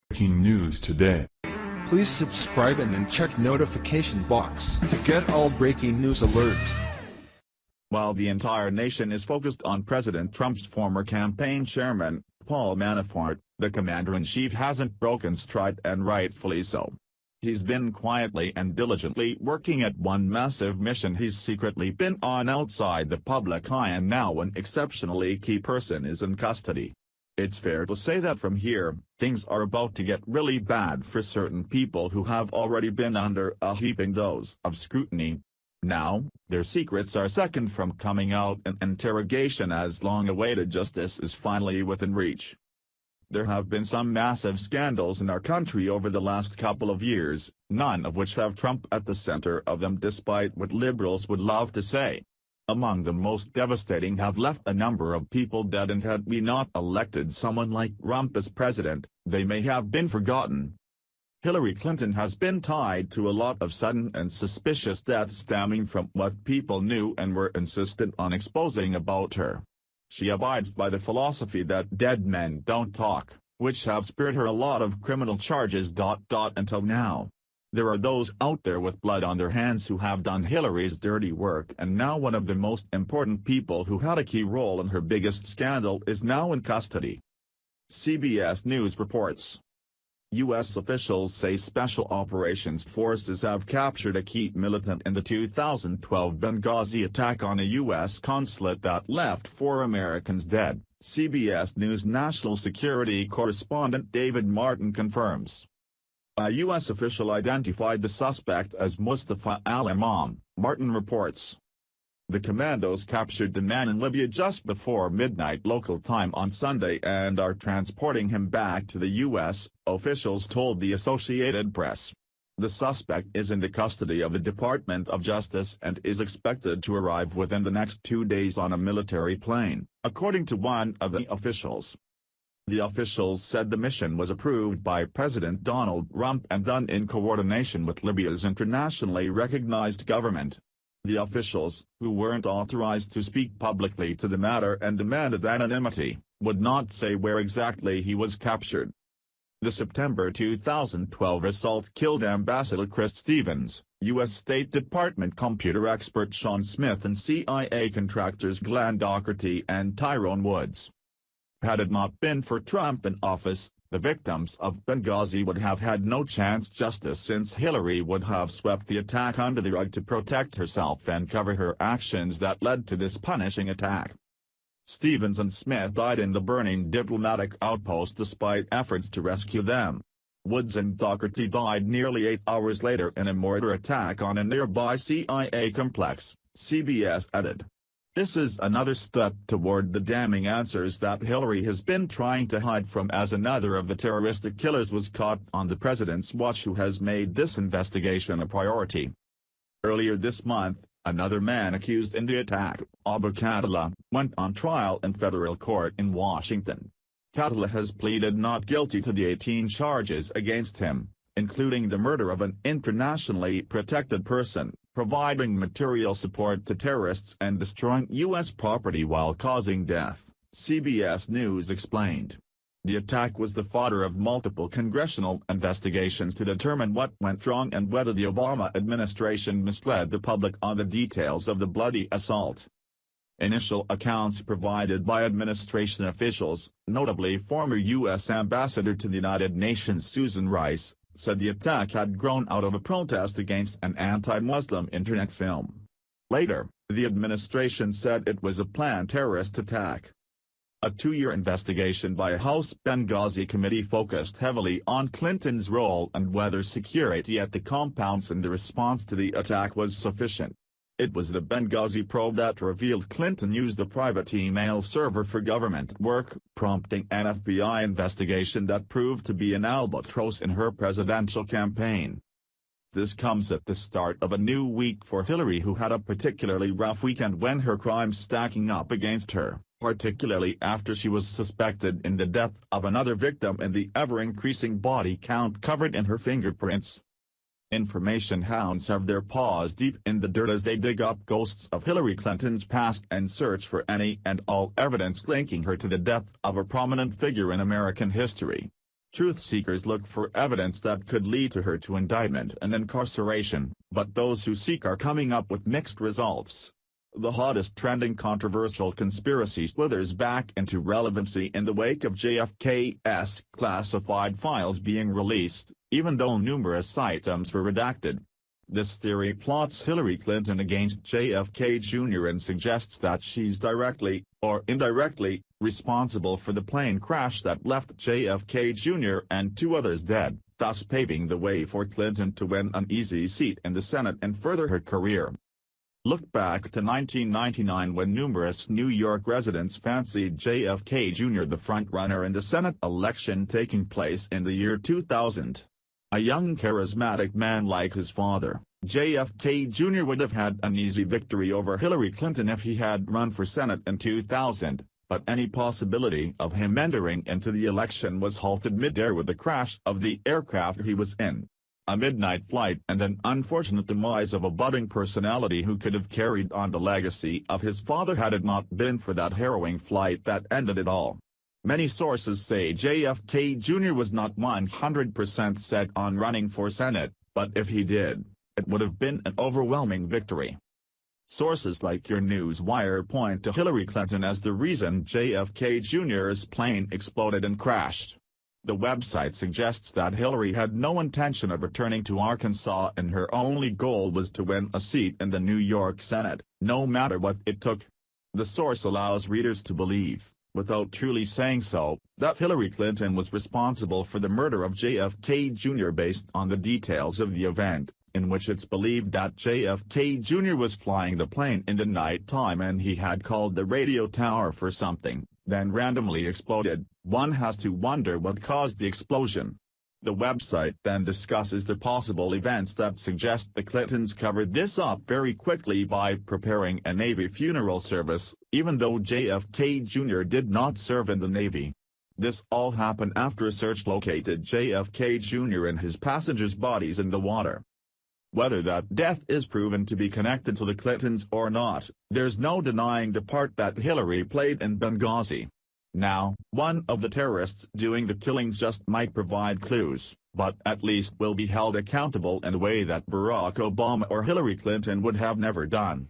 Breaking news today. Please subscribe and then check notification box to get all breaking news alerts. While the entire nation is focused on President Trump's former campaign chairman, Paul Manafort, the commander-in-chief hasn't broken stride, and rightfully so. He's been quietly and diligently working at one massive mission he's secretly been on outside the public eye, and now an exceptionally key person is in custody. It's fair to say that from here, things are about to get really bad for certain people who have already been under a heaping dose of scrutiny. Now, their secrets are second from coming out, and interrogation as long-awaited justice is finally within reach. There have been some massive scandals in our country over the last couple of years, none of which have Trump at the center of them, despite what liberals would love to say. Among the most devastating have left a number of people dead, and had we not elected someone like Trump as president, they may have been forgotten. Hillary Clinton has been tied to a lot of sudden and suspicious deaths stemming from what people knew and were insistent on exposing about her. She abides by the philosophy that dead men don't talk, which have spared her a lot of criminal charges. Until now. There are those out there with blood on their hands who have done Hillary's dirty work, and now one of the most important people who had a key role in her biggest scandal is now in custody. CBS News reports. U.S. officials say special operations forces have captured a key militant in the 2012 Benghazi attack on a U.S. consulate that left 4 Americans dead, CBS News national security correspondent David Martin confirms. A U.S. official identified the suspect as Mustafa al-Imam, Martin reports. The commandos captured the man in Libya just before midnight local time on Sunday and are transporting him back to the U.S., officials told the Associated Press. The suspect is in the custody of the Department of Justice and is expected to arrive within the next 2 days on a military plane, according to one of the officials. The officials said the mission was approved by President Donald Trump and done in coordination with Libya's internationally recognized government. The officials, who weren't authorized to speak publicly to the matter and demanded anonymity, would not say where exactly he was captured. The September 2012 assault killed Ambassador Chris Stevens, U.S. State Department computer expert Sean Smith, and CIA contractors Glenn Doherty and Tyrone Woods. Had it not been for Trump in office, the victims of Benghazi would have had no chance justice, since Hillary would have swept the attack under the rug to protect herself and cover her actions that led to this punishing attack. Stevens and Smith died in the burning diplomatic outpost despite efforts to rescue them. Woods and Doherty died nearly 8 hours later in a mortar attack on a nearby CIA complex, CBS added. This is another step toward the damning answers that Hillary has been trying to hide from, as another of the terroristic killers was caught on the president's watch, who has made this investigation a priority. Earlier this month, another man accused in the attack, Abu Khatala, went on trial in federal court in Washington. Khatala has pleaded not guilty to the 18 charges against him, including the murder of an internationally protected person, providing material support to terrorists, and destroying U.S. property while causing death, CBS News explained. The attack was the fodder of multiple congressional investigations to determine what went wrong and whether the Obama administration misled the public on the details of the bloody assault. Initial accounts provided by administration officials, notably former U.S. Ambassador to the United Nations Susan Rice, said the attack had grown out of a protest against an anti-Muslim internet film. Later, the administration said it was a planned terrorist attack. A 2-year investigation by a House Benghazi committee focused heavily on Clinton's role and whether security at the compounds in the response to the attack was sufficient. It was the Benghazi probe that revealed Clinton used a private email server for government work, prompting an FBI investigation that proved to be an albatross in her presidential campaign. This comes at the start of a new week for Hillary, who had a particularly rough weekend when her crimes stacking up against her, particularly after she was suspected in the death of another victim and the ever-increasing body count covered in her fingerprints. Information hounds have their paws deep in the dirt as they dig up ghosts of Hillary Clinton's past and search for any and all evidence linking her to the death of a prominent figure in American history. Truth seekers look for evidence that could lead to her to indictment and incarceration, but those who seek are coming up with mixed results. The hottest trending controversial conspiracy slithers back into relevancy in the wake of JFK's classified files being released, even though numerous items were redacted. This theory plots Hillary Clinton against JFK Jr. and suggests that she's directly, or indirectly, responsible for the plane crash that left JFK Jr. and 2 others dead, thus paving the way for Clinton to win an easy seat in the Senate and further her career. Look back to 1999 when numerous New York residents fancied JFK Jr. the front-runner in the Senate election taking place in the year 2000. A young charismatic man like his father, JFK Jr. would have had an easy victory over Hillary Clinton if he had run for Senate in 2000, but any possibility of him entering into the election was halted mid-air with the crash of the aircraft he was in. A midnight flight and an unfortunate demise of a budding personality who could have carried on the legacy of his father had it not been for that harrowing flight that ended it all. Many sources say JFK Jr. was not 100% set on running for Senate, but if he did, it would have been an overwhelming victory. Sources like your Newswire point to Hillary Clinton as the reason JFK Jr.'s plane exploded and crashed. The website suggests that Hillary had no intention of returning to Arkansas and her only goal was to win a seat in the New York Senate, no matter what it took. The source allows readers to believe, without truly saying so, that Hillary Clinton was responsible for the murder of JFK Jr. based on the details of the event, in which it's believed that JFK Jr. was flying the plane in the night time and he had called the radio tower for something, then randomly exploded. One has to wonder what caused the explosion. The website then discusses the possible events that suggest the Clintons covered this up very quickly by preparing a Navy funeral service, even though JFK Jr. did not serve in the Navy. This all happened after a search located JFK Jr. and his passengers' bodies in the water. Whether that death is proven to be connected to the Clintons or not, there's no denying the part that Hillary played in Benghazi. Now, one of the terrorists doing the killing just might provide clues, but at least will be held accountable in a way that Barack Obama or Hillary Clinton would have never done.